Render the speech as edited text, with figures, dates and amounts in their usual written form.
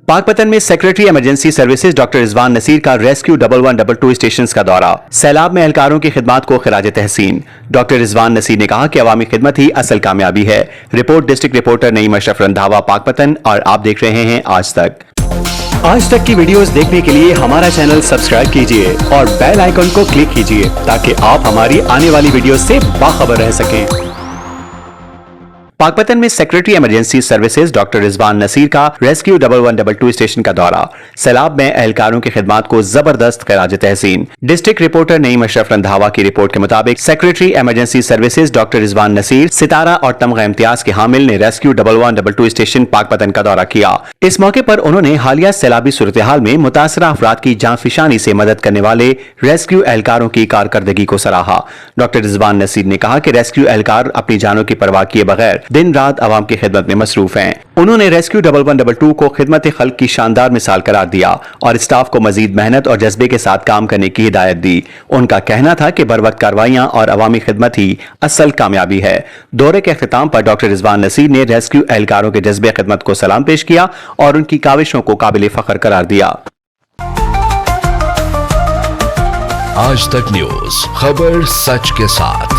पाकपतन में secretary emergency services doctor Rizwan Naseer का rescue 1112 station का दौरा। सैलाब में एहलकारों की खिदमत को खिराज तहसीन। डॉक्टर रिजवान नसीर ने कहा कि अवामी खिदमत ही असल कामयाबी है। Report district reporter Naeem Ashraf Randhawa, Pakpattan, और आप देख रहे हैं आज तक। आज तक की वीडियोस देखने के लिए हमारा चैनल सब्सक्राइब कीजिए और बेल आइकन को क्लिक कीजिए ताकि आप हमारी आने वाली वीडियो से बाखबर रह सकें। पाकपतन में secretary emergency services doctor Rizwan Naseer का रेस्क्यू 1112 स्टेशन का दौरा। सैलाब में एहलकारों की खिदमत को जबरदस्त खिराज तहसीन। डिस्ट्रिक्ट रिपोर्टर नईम अशरफ रंधावा की रिपोर्ट के मुताबिक secretary emergency services doctor Rizwan Naseer, सितारा और तमगा इम्तियाज के हामिल ने रेस्क्यू 1112 स्टेशन पाकपतन का दौरा किया। इस मौके पर उन्होंने हालिया सैलाबी सूरत हाल में मुतासरा अफराद की जांफिशानी से मदद करने वाले रेस्क्यू एहलकारों की कारकर्दगी को सराहा। डॉक्टर रिजवान नसीर ने कहा कि रेस्क्यू एहलकार अपनी जानों की परवाह किए बगैर दिन रात आवाम की खिदमत में मसरूफ हैं। उन्होंने रेस्क्यू 1112 को खिदमत खल्क की शानदार मिसाल करार दिया और स्टाफ को मजीद मेहनत और जज्बे के साथ काम करने की हिदायत दी। उनका कहना था कि बर वक्त कार्रवाइयां और अवामी खिदमत ही असल कामयाबी है। दौरे के अख्तिताम पर डॉक्टर रिजवान नसीर ने रेस्क्यू एहलकारों के जज्बे खिदमत को सलाम पेश किया और उनकी काविशों को काबिल फख्र करार दिया। आज तक न्यूज, खबर सच के साथ।